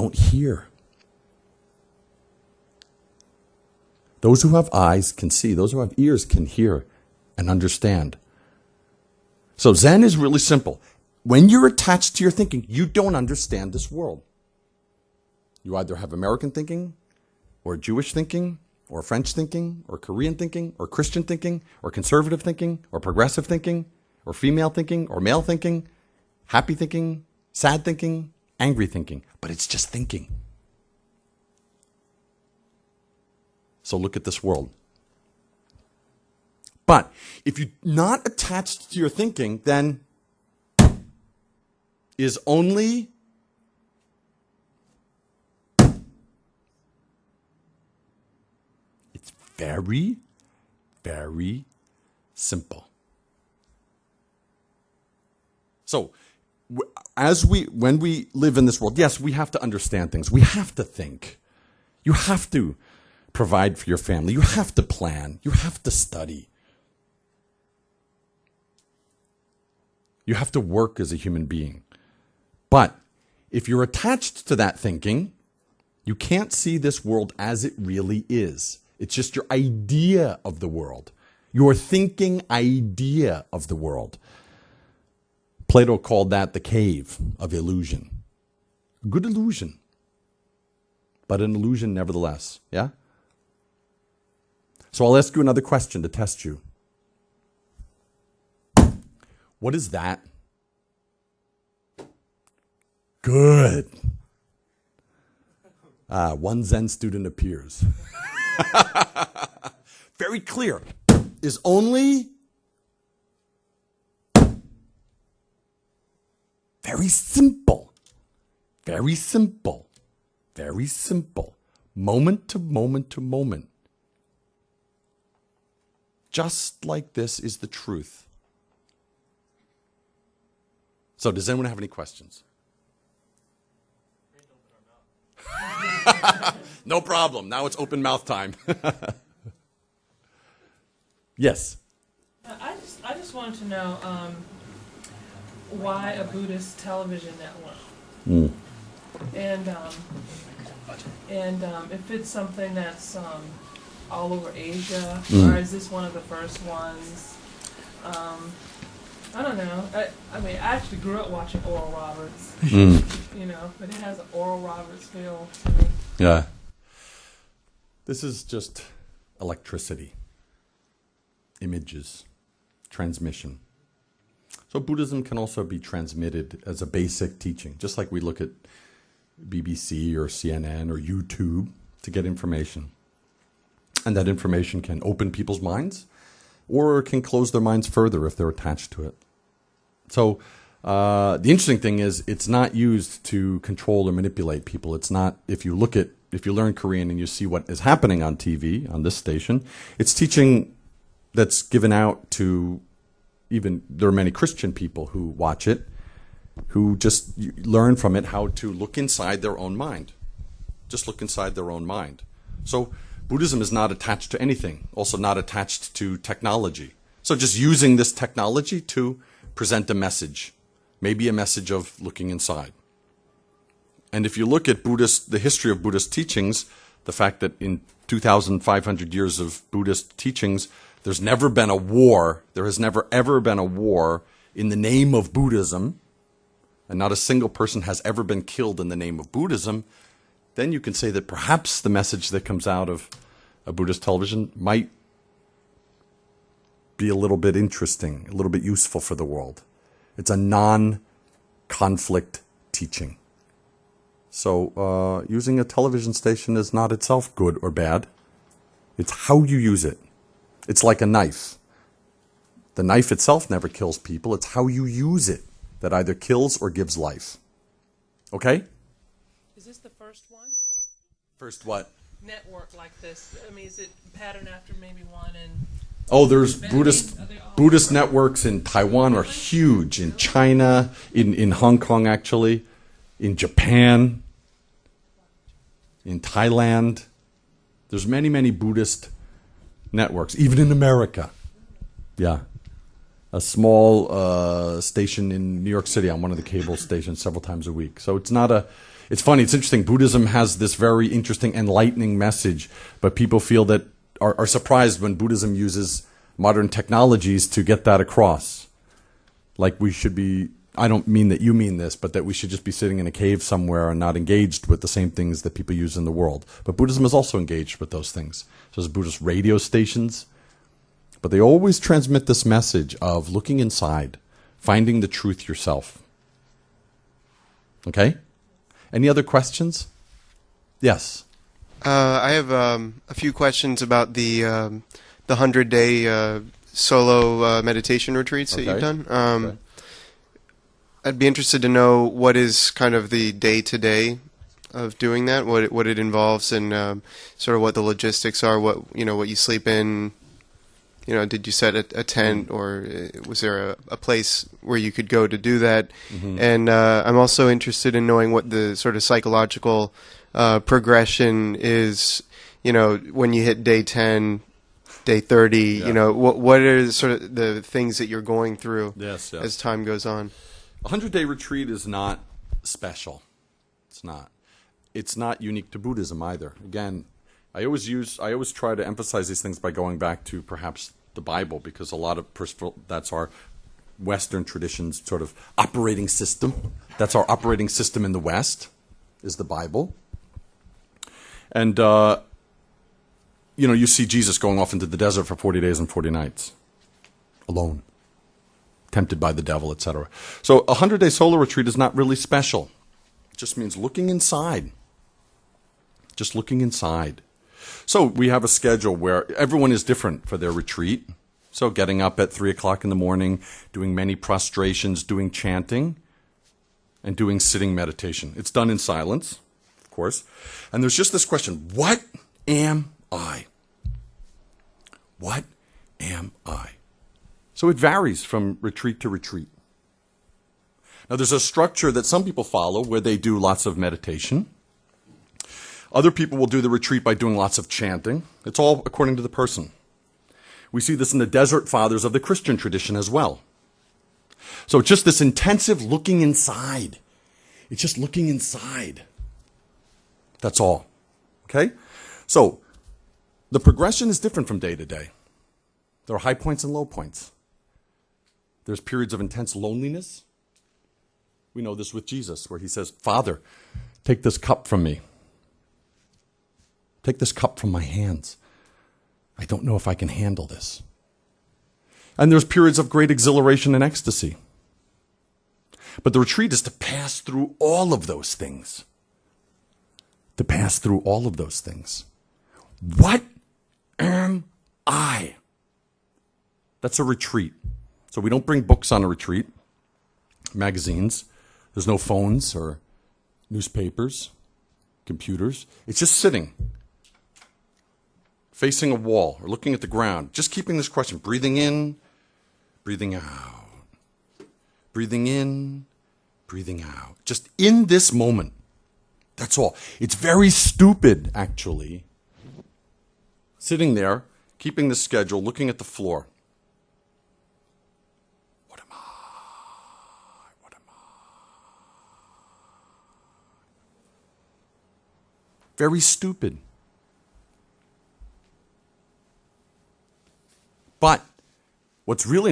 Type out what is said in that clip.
don't hear. Those who have eyes can see. Those who have ears can hear and understand. So Zen is really simple. When you're attached to your thinking, you don't understand this world. You either have American thinking, or Jewish thinking, or French thinking, or Korean thinking, or Christian thinking, or conservative thinking, or progressive thinking, or female thinking, or male thinking, happy thinking, sad thinking, angry thinking. But it's just thinking. So look at this world. But if you're not attached to your thinking, then is only it's very, very simple. So when we live in this world, yes, we have to understand things. We have to think. You have to provide for your family. You have to plan. You have to study. You have to work as a human being. But if you're attached to that thinking, you can't see this world as it really is. It's just your idea of the world, your thinking idea of the world. Plato called that the cave of illusion. A good illusion, but an illusion nevertheless. Yeah? So I'll ask you another question to test you. What is that? Good. One Zen student appears. Very clear. Is only very simple. Very simple. Very simple. Moment to moment to moment. Just like this is the truth. So does anyone have any questions? No problem. Now it's open mouth time. Yes. I just wanted to know why a Buddhist television network, and if it's something that's all over Asia, or is this one of the first ones? I don't know. I mean, I actually grew up watching Oral Roberts, you know, but it has an Oral Roberts feel to me. Yeah. This is just electricity, images, transmission. So Buddhism can also be transmitted as a basic teaching, just like we look at BBC or CNN or YouTube to get information. And that information can open people's minds or can close their minds further if they're attached to it. So the interesting thing is it's not used to control or manipulate people. It's not, if you learn Korean and you see what is happening on TV, on this station, it's teaching that's given out to there are many Christian people who watch it, who just learn from it how to look inside their own mind. Just look inside their own mind. So Buddhism is not attached to anything, also not attached to technology. So just using this technology to present a message, maybe a message of looking inside. And if you look at the history of Buddhist teachings, the fact that in 2,500 years of Buddhist teachings, there's never been a war, there has never ever been a war in the name of Buddhism, and not a single person has ever been killed in the name of Buddhism, then you can say that perhaps the message that comes out of a Buddhist television might be a little bit interesting, a little bit useful for the world. It's a non-conflict teaching. So using a television station is not itself good or bad. It's how you use it. It's like a knife. The knife itself never kills people. It's how you use it that either kills or gives life. Okay? Is this the first one? First what? Network like this. I mean, is it patterned after maybe one in... Oh, there's Buddhist networks in Taiwan are huge. In China, in Hong Kong actually, in Japan, in Thailand. There's many, many Buddhist networks, even in America. Yeah. A small station in New York City on one of the cable stations several times a week. So it's not It's funny, it's interesting. Buddhism has this very interesting, enlightening message, but people feel that are surprised when Buddhism uses modern technologies to get that across. Like we should be, I don't mean that you mean this, but that we should just be sitting in a cave somewhere and not engaged with the same things that people use in the world. But Buddhism is also engaged with those things. So there's Buddhist radio stations, but they always transmit this message of looking inside, finding the truth yourself. Okay? Any other questions? Yes. I have a few questions about the 100-day solo meditation retreats that you've done. Okay. I'd be interested to know what is kind of the day-to-day of doing that, what it involves, and sort of what the logistics are. What you sleep in. Did you set a tent, or was there a place where you could go to do that? Mm-hmm. And I'm also interested in knowing what the sort of psychological progression is. When you hit day 10, day 30. What are sort of the things that you're going through as time goes on? A 100-day retreat is not special. It's not. It's not unique to Buddhism either. Again, I always try to emphasize these things by going back to perhaps the Bible, because a lot of that's our Western tradition's sort of operating system. That's our operating system in the West, is the Bible. And you see Jesus going off into the desert for 40 days and 40 nights, alone, tempted by the devil, etc. So a 100-day solo retreat is not really special. It just means looking inside. Just looking inside. So we have a schedule where everyone is different for their retreat. So getting up at 3 o'clock in the morning, doing many prostrations, doing chanting, and doing sitting meditation. It's done in silence, of course. And there's just this question, what am I? What am I? So it varies from retreat to retreat. Now there's a structure that some people follow where they do lots of meditation. Other people will do the retreat by doing lots of chanting. It's all according to the person. We see this in the Desert Fathers of the Christian tradition as well. So it's just this intensive looking inside. It's just looking inside. That's all. Okay? So the progression is different from day to day. There are high points and low points. There's periods of intense loneliness. We know this with Jesus, where he says, Father, take this cup from me. Take this cup from my hands. I don't know if I can handle this. And there's periods of great exhilaration and ecstasy. But the retreat is to pass through all of those things. To pass through all of those things. What am I? That's a retreat. So we don't bring books on a retreat, magazines. There's no phones or newspapers, computers. It's just sitting, facing a wall or looking at the ground, just keeping this question, breathing in, breathing out, breathing in, breathing out. Just in this moment. That's all. It's very stupid, actually. Sitting there, keeping the schedule, looking at the floor. What am I? What am I? Very stupid. But what's really